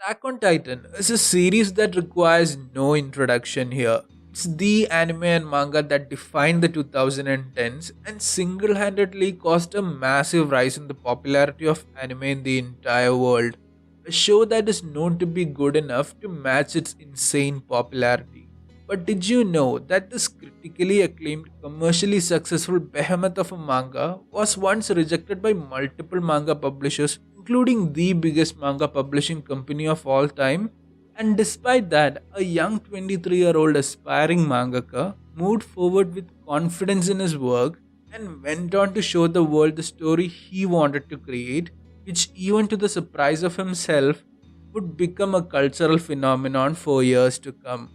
Attack on Titan is a series that requires no introduction here. It's the anime and manga that defined the 2010s and single handedly caused a massive rise in the popularity of anime in the entire world. A show that is known to be good enough to match its insane popularity. But did you know that this critically acclaimed, commercially successful behemoth of a manga was once rejected by multiple manga publishers, including the biggest manga publishing company of all time? And despite that, a young 23-year-old aspiring mangaka moved forward with confidence in his work and went on to show the world the story he wanted to create, which, even to the surprise of himself, would become a cultural phenomenon for years to come.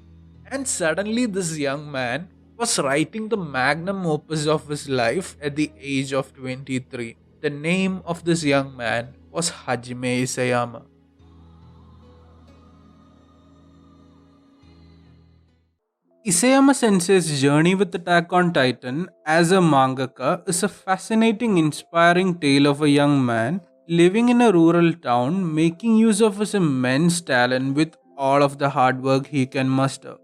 And suddenly, this young man was writing the magnum opus of his life at the age of 23. The name of this young man was Hajime Isayama. Isayama Sensei's journey with Attack on Titan as a mangaka is a fascinating, inspiring tale of a young man living in a rural town making use of his immense talent with all of the hard work he can muster.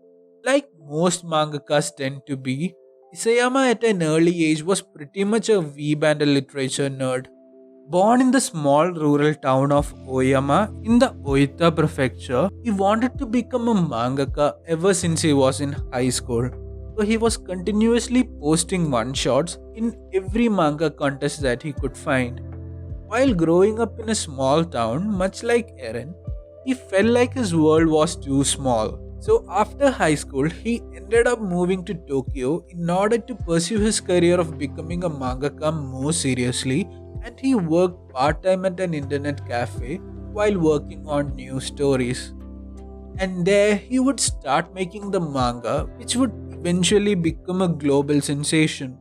Like most mangakas tend to be, Isayama at an early age was pretty much a weeb and a literature nerd. Born in the small rural town of Oyama in the Oita prefecture, he wanted to become a mangaka ever since he was in high school. So he was continuously posting one shots in every manga contest that he could find. While growing up in a small town, much like Eren, he felt like his world was too small. So after high school, he ended up moving to Tokyo in order to pursue his career of becoming a mangaka more seriously, and he worked part-time at an internet cafe while working on new stories. And there he would start making the manga which would eventually become a global sensation.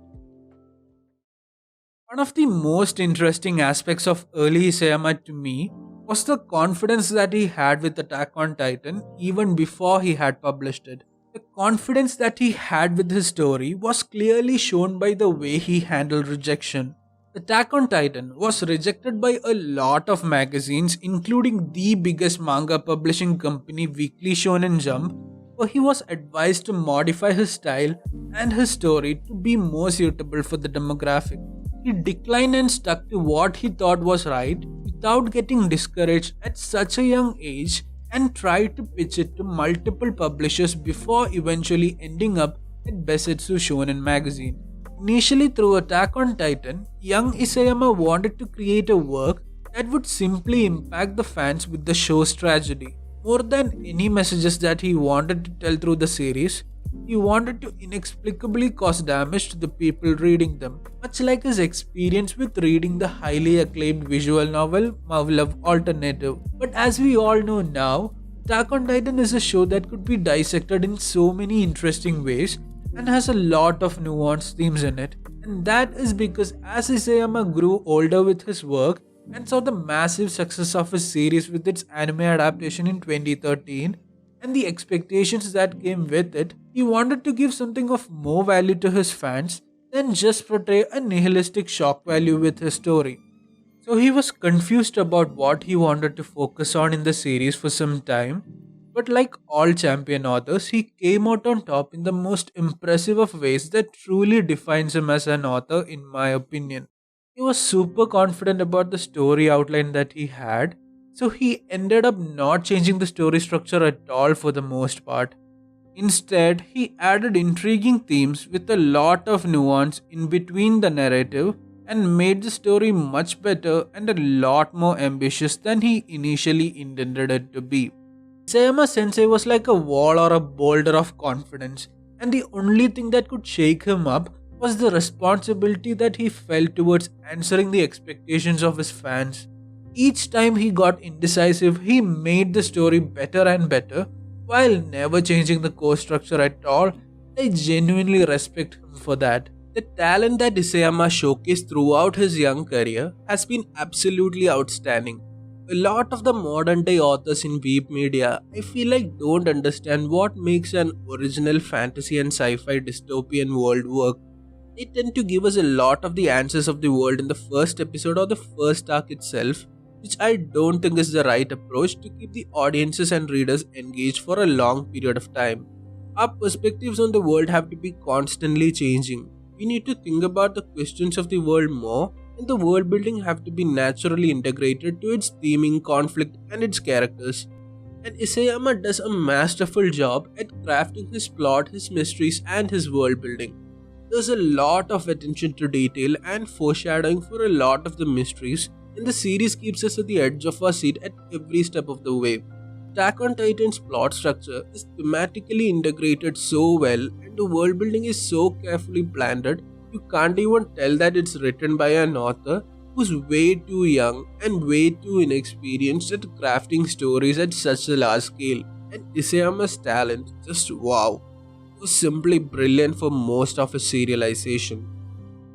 One of the most interesting aspects of early Isayama to me was the confidence that he had with Attack on Titan even before he had published it. The confidence that he had with his story was clearly shown by the way he handled rejection. Attack on Titan was rejected by a lot of magazines, including the biggest manga publishing company, Weekly Shonen Jump, where he was advised to modify his style and his story to be more suitable for the demographic. He declined and stuck to what he thought was right without getting discouraged at such a young age and tried to pitch it to multiple publishers before eventually ending up at Besetsu Shonen magazine. Initially, through Attack on Titan, young Isayama wanted to create a work that would simply impact the fans with the show's tragedy. More than any messages that he wanted to tell through the series, he wanted to inexplicably cause damage to the people reading them, much like his experience with reading the highly acclaimed visual novel Marvel of Alternative. But as we all know now, Attack on Titan is a show that could be dissected in so many interesting ways and has a lot of nuanced themes in it. And that is because as Isayama grew older with his work and saw the massive success of his series with its anime adaptation in 2013 and the expectations that came with it, he wanted to give something of more value to his fans than just portray a nihilistic shock value with his story. So he was confused about what he wanted to focus on in the series for some time, but like all champion authors, he came out on top in the most impressive of ways that truly defines him as an author, in my opinion. He was super confident about the story outline that he had, so he ended up not changing the story structure at all for the most part. Instead, he added intriguing themes with a lot of nuance in between the narrative and made the story much better and a lot more ambitious than he initially intended it to be. Isayama Sensei was like a wall or a boulder of confidence, and the only thing that could shake him up was the responsibility that he felt towards answering the expectations of his fans. Each time he got indecisive, he made the story better and better while never changing the core structure at all. I genuinely respect him for that. The talent that Isayama showcased throughout his young career has been absolutely outstanding. A lot of the modern day authors in weeb media, I feel like, don't understand what makes an original fantasy and sci-fi dystopian world work. They tend to give us a lot of the answers of the world in the first episode or the first arc itself, which I don't think is the right approach to keep the audiences and readers engaged for a long period of time. Our perspectives on the world have to be constantly changing. We need to think about the questions of the world more, and the world building have to be naturally integrated to its theming, conflict, and its characters. And Isayama does a masterful job at crafting his plot, his mysteries, and his world building. There's a lot of attention to detail and foreshadowing for a lot of the mysteries, and the series keeps us at the edge of our seat at every step of the way. Attack on Titan's plot structure is thematically integrated so well, and the world building is so carefully planned that you can't even tell that it's written by an author who's way too young and way too inexperienced at crafting stories at such a large scale. And Isayama's talent, just wow, was simply brilliant for most of his serialization.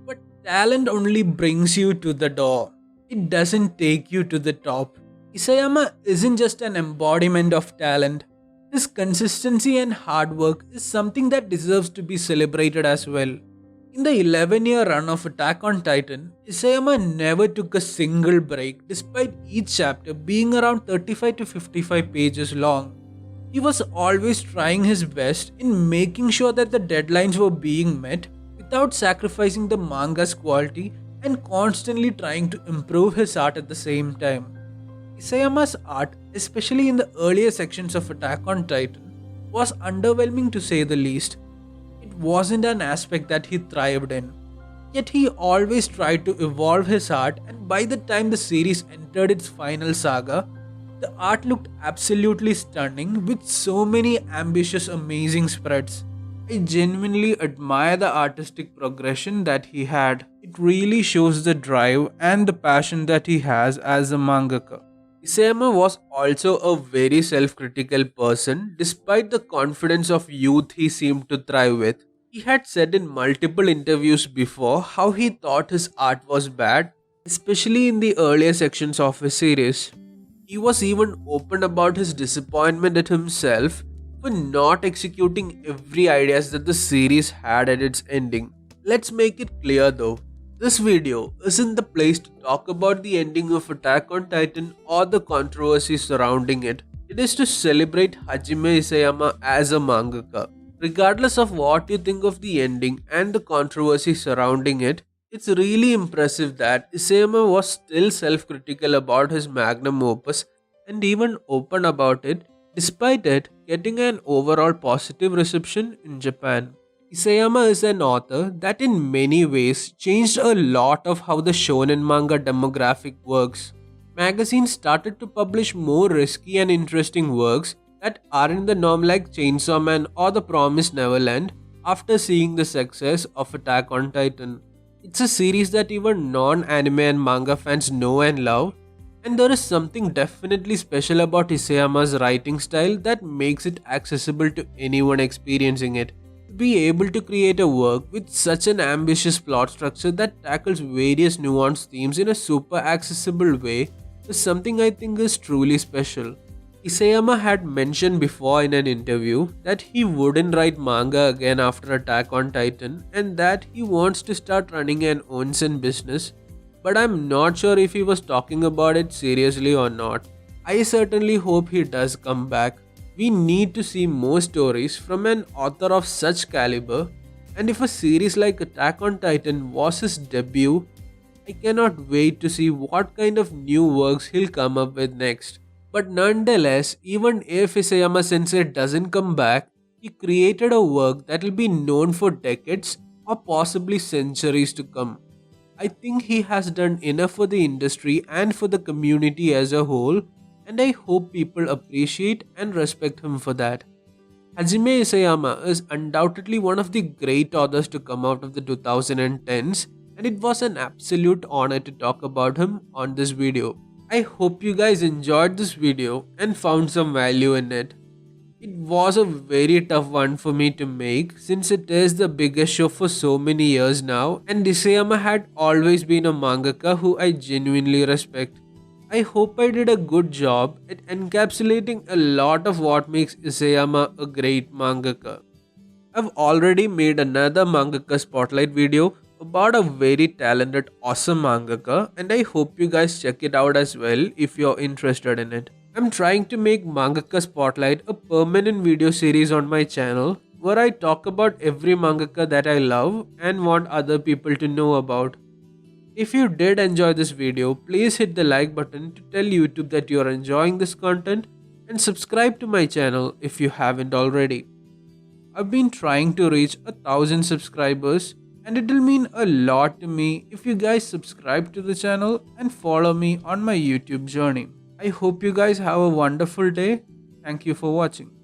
But talent only brings you to the door, it doesn't take you to the top. Isayama isn't just an embodiment of talent. His consistency and hard work is something that deserves to be celebrated as well. In the 11-year run of Attack on Titan, Isayama never took a single break despite each chapter being around 35 to 55 pages long. He was always trying his best in making sure that the deadlines were being met without sacrificing the manga's quality and constantly trying to improve his art at the same time. Isayama's art, especially in the earlier sections of Attack on Titan, was underwhelming to say the least. It wasn't an aspect that he thrived in. Yet he always tried to evolve his art, and by the time the series entered its final saga, the art looked absolutely stunning with so many ambitious, amazing spreads. I genuinely admire the artistic progression that he had. It really shows the drive and the passion that he has as a mangaka. Isayama was also a very self critical person, despite the confidence of youth he seemed to thrive with. He had said in multiple interviews before how he thought his art was bad, especially in the earlier sections of his series. He was even open about his disappointment at himself for not executing every ideas that the series had at its ending. Let's make it clear though, this video isn't the place to talk about the ending of Attack on Titan or the controversy surrounding it. It is to celebrate Hajime Isayama as a mangaka. Regardless of what you think of the ending and the controversy surrounding it, it's really impressive that Isayama was still self-critical about his magnum opus and even open about it, despite it getting an overall positive reception in Japan. Isayama is an author that in many ways changed a lot of how the shonen manga demographic works. Magazines started to publish more risky and interesting works that aren't the norm like Chainsaw Man or The Promised Neverland after seeing the success of Attack on Titan. It's a series that even non-anime and manga fans know and love, and there is something definitely special about Isayama's writing style that makes it accessible to anyone experiencing it. To be able to create a work with such an ambitious plot structure that tackles various nuanced themes in a super accessible way is something I think is truly special. Isayama had mentioned before in an interview that he wouldn't write manga again after Attack on Titan and that he wants to start running an onsen business, but I'm not sure if he was talking about it seriously or not. I certainly hope he does come back. We need to see more stories from an author of such caliber, and if a series like Attack on Titan was his debut, I cannot wait to see what kind of new works he'll come up with next. But nonetheless, even if Isayama Sensei doesn't come back, he created a work that will be known for decades or possibly centuries to come. I think he has done enough for the industry and for the community as a whole, and I hope people appreciate and respect him for that. Hajime Isayama is undoubtedly one of the great authors to come out of the 2010s, and it was an absolute honor to talk about him on this video. I hope you guys enjoyed this video and found some value in it. It was a very tough one for me to make since it is the biggest show for so many years now, and Isayama had always been a mangaka who I genuinely respect. I hope I did a good job at encapsulating a lot of what makes Isayama a great mangaka. I've already made another mangaka spotlight video about a very talented, awesome mangaka, and I hope you guys check it out as well if you're interested in it. I'm trying to make Mangaka Spotlight a permanent video series on my channel where I talk about every mangaka that I love and want other people to know about. If you did enjoy this video, please hit the like button to tell YouTube that you are enjoying this content and subscribe to my channel if you haven't already. I've been trying to reach 1,000 subscribers, and it'll mean a lot to me if you guys subscribe to the channel and follow me on my YouTube journey. I hope you guys have a wonderful day. Thank you for watching.